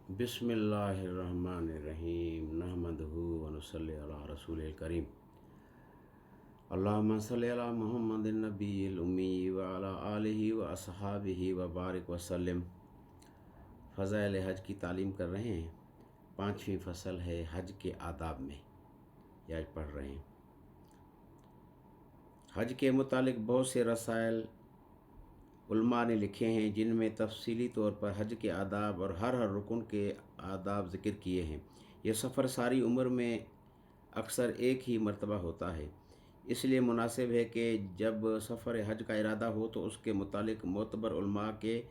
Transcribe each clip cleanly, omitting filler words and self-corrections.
बिस्मिल्लाहिर्रहमानिर्रहीम नहमदुहु व नसल्ली अला रसूलिल करीम अल्लाहुम्मा सल्लि अला मुहम्मदिन नबिय्यिल उम्मी व अला आलिहि व अस्हाबिहि व बारिक वसल्लम। फ़ज़ाइल हज की तालीम कर रहे हैं। 5वीं फसल है हज के आदाब में, या पढ़ रहे हैं। हज के मुतालिक बहुत से रसायल उलमा ने लिखे हैं, जिनमें तफसीली तौर पर हज के आदाब और हर रुकन के आदाब ज़िक्र किए हैं। यह सफ़र सारी उम्र में अक्सर एक ही मरतबा होता है, इसलिए मुनासिब है कि जब सफ़र हज का इरादा हो तो उसके मुतालिक मोतबर उलमा के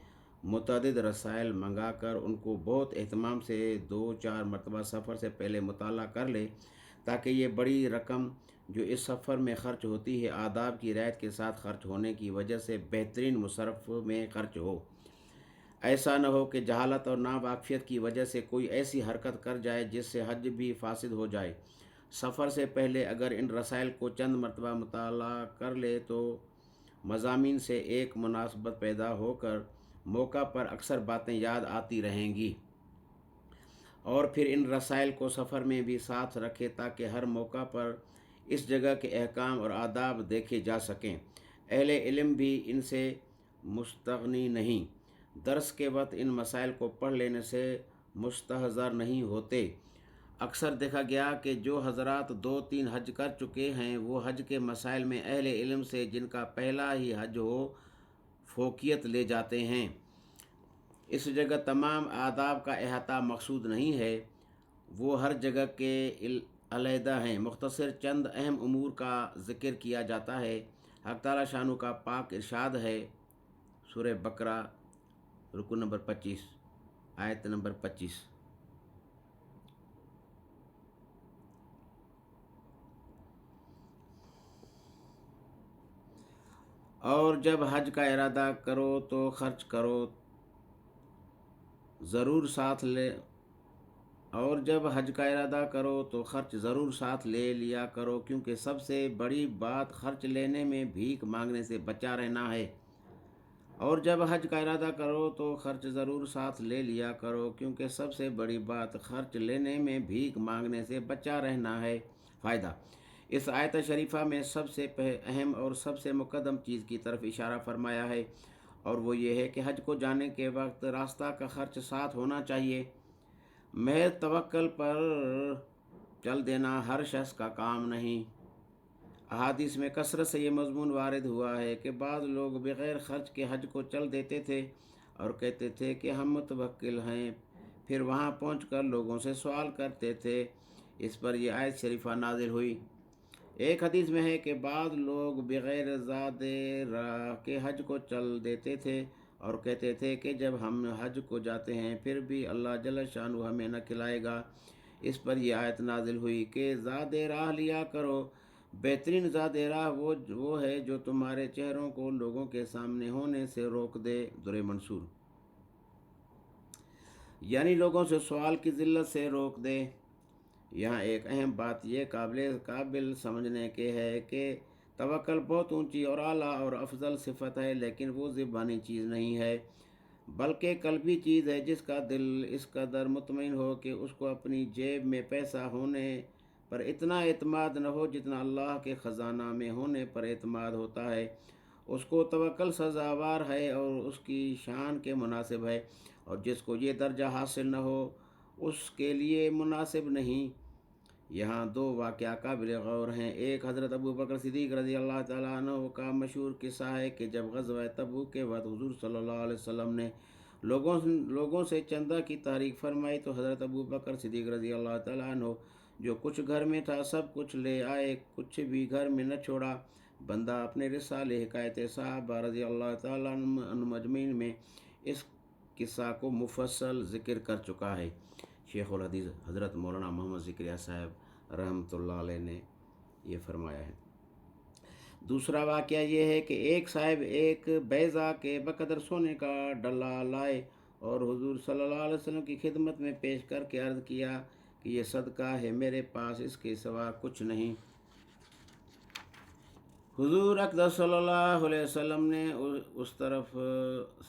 मुतअद्दिद रसायल मंगा कर उनको बहुत एहतमाम से 2-4 मरतबा सफ़र से पहले मुताला कर ले, ताकि ये बड़ी रकम जो इस सफ़र में ख़र्च होती है आदाब की रियायत के साथ ख़र्च होने की वजह से बेहतरीन मुसरफ़ में ख़र्च हो। ऐसा न हो कि जहालत और नावाक़फ़ियत की वजह से कोई ऐसी हरकत कर जाए जिससे हज भी फासिद हो जाए। सफ़र से पहले अगर इन रसायल को चंद मरतबा मुताला कर ले तो मज़ामीन से एक मुनासबत पैदा होकर मौका पर अक्सर बातें याद आती रहेंगी, और फिर इन रसायल को सफ़र में भी साथ रखे ताकि हर मौका पर इस जगह के अहकाम और आदाब देखे जा सकें। अहले इल्म भी इनसे मुस्तग़नी नहीं। दर्स के वक्त इन मसाइल को पढ़ लेने से मुस्तहज़र नहीं होते। अक्सर देखा गया कि जो हज़रात 2-3 हज कर चुके हैं वो हज के मसाइल में अहले इल्म से जिनका पहला ही हज हो फ़ोकियत ले जाते हैं। इस जगह तमाम आदाब का अहाता मकसूद नहीं है, वो हर जगह के अलहदा हैं। मुख्तसर चंद अहम उमूर का ज़िक्र किया जाता है। हक़ ताला शानु का पाक इरशाद है, सूरह बकरा रुकू नंबर 25 आयत नंबर 25। और जब हज का इरादा करो तो खर्च करो ज़रूर साथ ले और जब हज का इरादा करो तो खर्च ज़रूर साथ ले लिया करो, क्योंकि सबसे बड़ी बात खर्च लेने में भीख मांगने से बचा रहना है। और जब हज का इरादा करो तो खर्च ज़रूर साथ ले लिया करो, क्योंकि सबसे बड़ी बात खर्च लेने में भीख मांगने से बचा रहना है। फ़ायदा, इस आयत शरीफा में सबसे अहम और सबसे मुक़द्दम चीज़ की तरफ इशारा फरमाया है, और वो ये है कि हज को जाने के वक्त रास्ता का खर्च साथ होना चाहिए। महज तवक्कल पर चल देना हर शख्स का काम नहीं। अहादीस में कसरत से ये मज़मून वारिद हुआ है कि बाद लोग बग़ैर ख़र्च के हज को चल देते थे और कहते थे कि हम मुतवक्किल हैं, फिर वहाँ पहुँचकर लोगों से सवाल करते थे। इस पर यह आयत शरीफा नाज़िल हुई। एक हदीस में है कि बाद लोग बग़ैर ज़ादे राह के हज को चल देते थे और कहते थे कि जब हम हज को जाते हैं फिर भी अल्लाह जल्ल शानु हमें न खिलाएगा। इस पर यह आयत नाज़िल हुई कि ज़ादे राह लिया करो। बेहतरीन ज़ादे राह वो है जो तुम्हारे चेहरों को लोगों के सामने होने से रोक दे। दुरे मंसूर, यानी लोगों से सवाल की ज़िल्लत से रोक दे। यहाँ एक अहम बात यह काबिल समझने के है कि तवक्ल बहुत ऊंची और आला और अफजल सिफत है, लेकिन वो ज़बानी चीज़ नहीं है, बल्कि कल्बी चीज़ है जिसका दिल इस कदर मुतमईन हो कि उसको अपनी जेब में पैसा होने पर इतना एतमाद न हो जितना अल्लाह के ख़जाना में होने पर एतमाद होता है। उसको तवक्ल सज़ावार है और उसकी शान के मुनासिब है, और जिसको ये दर्जा हासिल न हो उसके लिए मुनासिब नहीं। यहाँ 2 वाक़या काबिल गौर हैं। एक हज़रत अबू बकर सिद्दीक़ रज़ी अल्लाह ताला अन्हु का मशहूर किस्सा है कि जब ग़ज़वा तबूक के वक़्त हुज़ूर सल्लल्लाहु अलैहि वसल्लम ने लोगों से चंदा की तारीख फरमाई तो हज़रत अबू बकर सिद्दीक़ रज़ी अल्लाह ताला अन्हु जो कुछ घर में था सब कुछ ले आए, कुछ भी घर में न छोड़ा। बंदा अपने रिसाले हिकायत सहाबा रज़ी अल्लाह ताला अन्हुम अजमईन में इस किस्सा को मुफस्सल ज़िक्र कर चुका है। शेखुल हदीस हज़रत मौलाना मोहम्मद ज़िक्रिया साहब रहमतुल्लाह अलैह ने ये फरमाया है। दूसरा वाक़या ये है कि एक साहब एक बैज़ा के बकदर सोने का डला लाए और हुज़ूर सल्लल्लाहु अलैहि वसल्लम की खिदमत में पेश करके अर्ज़ किया कि ये सदका है, मेरे पास इसके सिवा कुछ नहीं। حضور اقدس صلی اللہ علیہ وسلم نے اس طرف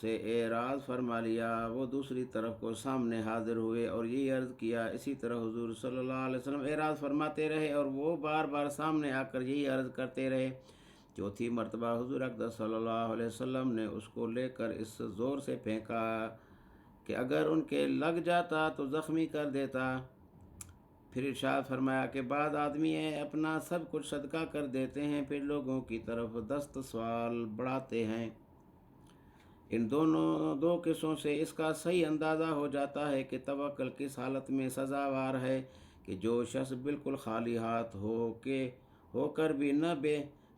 سے اعراض فرما لیا، وہ دوسری طرف کو سامنے حاضر ہوئے اور یہی عرض کیا۔ اسی طرح حضور صلی اللہ علیہ وسلم اعراض فرماتے رہے اور وہ بار بار سامنے آ کر یہی عرض کرتے رہے۔ چوتھی مرتبہ حضور اقدس صلی اللہ علیہ وسلم نے اس کو لے کر اس زور سے پھینکا کہ اگر ان کے لگ جاتا تو زخمی کر دیتا۔ پھر ارشاد فرمایا کہ بعض آدمی اپنا سب کچھ صدقہ کر دیتے ہیں، پھر لوگوں کی طرف دست سوال بڑھاتے ہیں۔ ان دونوں دو قصوں سے اس کا صحیح اندازہ ہو جاتا ہے کہ توکل کس حالت میں سزاوار ہے کہ جو شخص بالکل خالی ہاتھ ہو کر بھی نہ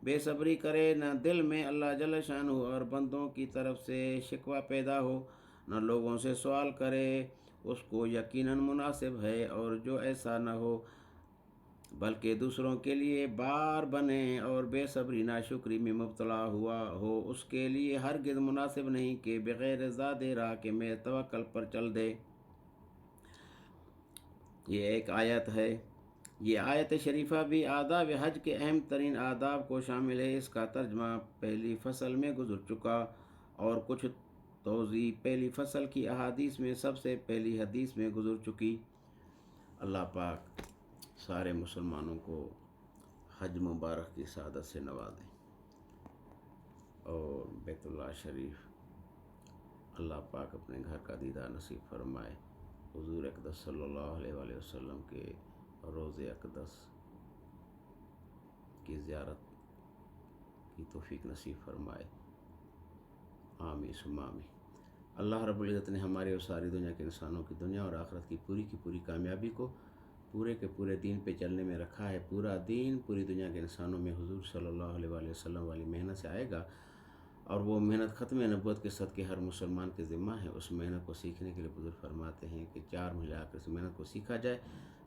بے صبری کرے، نہ دل میں اللہ جل شانہ اور بندوں کی طرف سے شکوہ پیدا ہو، نہ لوگوں سے سوال کرے، اس کو یقیناً مناسب ہے۔ اور جو ایسا نہ ہو بلکہ دوسروں کے لیے بار بنے اور بے صبری ناشکری میں مبتلا ہوا ہو، اس کے لیے ہرگز مناسب نہیں کہ بغیر زاد راہ کے میں توکل پر چل دے۔ یہ ایک آیت ہے۔ یہ آیت شریفہ بھی آداب حج کے اہم ترین آداب کو شامل ہے۔ اس کا ترجمہ پہلی فصل میں گزر چکا اور کچھ توضیح پہلی فصل کی احادیث میں سب سے پہلی حدیث میں گزر چکی۔ اللہ پاک سارے مسلمانوں کو حج مبارک کی سعادت سے نوازیں اور بیت اللہ شریف اللہ پاک اپنے گھر کا دیدار نصیب فرمائے، حضور اقدس صلی اللہ علیہ وآلہ وسلم کے روض اقدس کی زیارت کی توفیق نصیب فرمائے، آمین ثم آمین۔ اللہ رب العزت نے ہمارے اور ساری دنیا کے انسانوں کی دنیا اور آخرت کی پوری کامیابی کو پورے کے پورے دین پہ چلنے میں رکھا ہے۔ پورا دین پوری دنیا کے انسانوں میں حضور صلی اللہ علیہ وآلہ وسلم والی محنت سے آئے گا، اور وہ محنت ختم نبوت کے صدقے ہر مسلمان کے ذمہ ہے۔ اس محنت کو سیکھنے کے لیے بزرگ فرماتے ہیں کہ 4 مہینے آ کر اس محنت کو سیکھا جائے،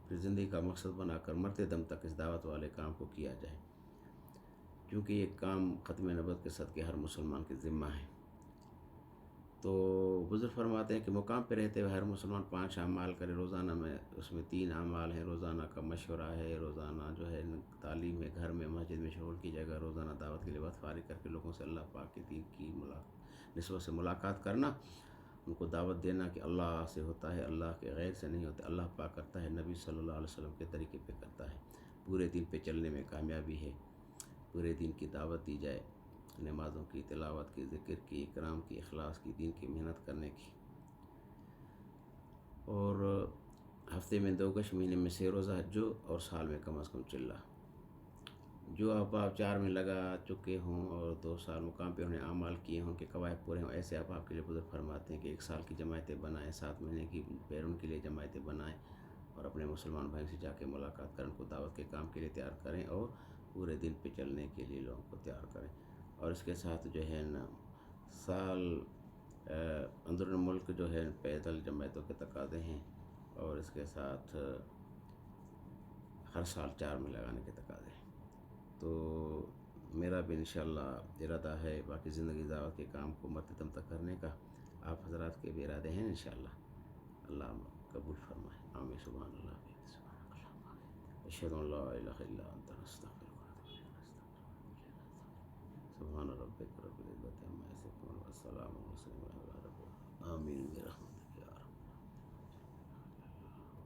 پھر زندگی کا مقصد بنا کر مرتے دم تک اس دعوت والے کام کو کیا جائے، کیونکہ یہ کام ختم نبوت کے صدقے ہر مسلمان کے ذمہ ہے۔ تو بزرگ فرماتے ہیں کہ مقام پہ رہتے ہوئے ہر مسلمان 5 اعمال کرے روزانہ میں۔ اس میں 3 اعمال ہیں، روزانہ کا مشورہ ہے، روزانہ جو ہے تعلیم ہے، گھر میں مسجد میں شغل کی جگہ روزانہ دعوت کے لیے وقت فارغ کر کے لوگوں سے اللہ پاک کے دین کی نسبت سے ملاقات کرنا، ان کو دعوت دینا کہ اللہ سے ہوتا ہے، اللہ کے غیر سے نہیں ہوتا، اللہ پاک کرتا ہے، نبی صلی اللہ علیہ وسلم کے طریقے پہ کرتا ہے۔ پورے دین پہ چلنے میں کامیابی ہے، پورے دین کی دعوت دی جائے، نمازوں کی، تلاوت کی، ذکر کی، اکرام کی، اخلاص کی، دین کی محنت کرنے کی، اور ہفتے میں 2 گش، مہینے میں 6 روزہ حجو، اور سال میں کم از کم چلہ۔ جو احباب 4 میں لگا چکے ہوں اور 2 سال مقام پہ انہیں اعمال کیے ہوں کہ قواعد پورے ہوں، ایسے احباب کے لیے بزرگ فرماتے ہیں کہ 1 سال کی جماعتیں بنائیں، 7 مہینے کی پیروں کے لیے جماعتیں بنائیں، اور اپنے مسلمان بھائیوں سے جا کے ملاقات کریں، ان کو دعوت کے کام کے لیے تیار کریں اور پورے دن پہ چلنے کے لیے لوگوں کو تیار کریں۔ اور اس کے ساتھ جو ہے نا سال اندرون ملک جو ہے پیدل جماعتوں کے تقاضے ہیں، اور اس کے ساتھ ہر سال 4 میں لگانے کے تقاضے ہیں۔ تو میرا بھی انشاءاللہ ارادہ ہے باقی زندگی دعوت کے کام کو مرتے دم تک کرنے کا، آپ حضرات کے بھی ارادے ہیں انشاءاللہ، اللہ قبول فرمائے، آمین سبحان اللہ اشہد ان لا الہ الا انت نستغفرک سبحان ربک رب العزت عما یصفون والسلام علی المرسلین والحمد للہ رب العالمین، آمین برحمتک۔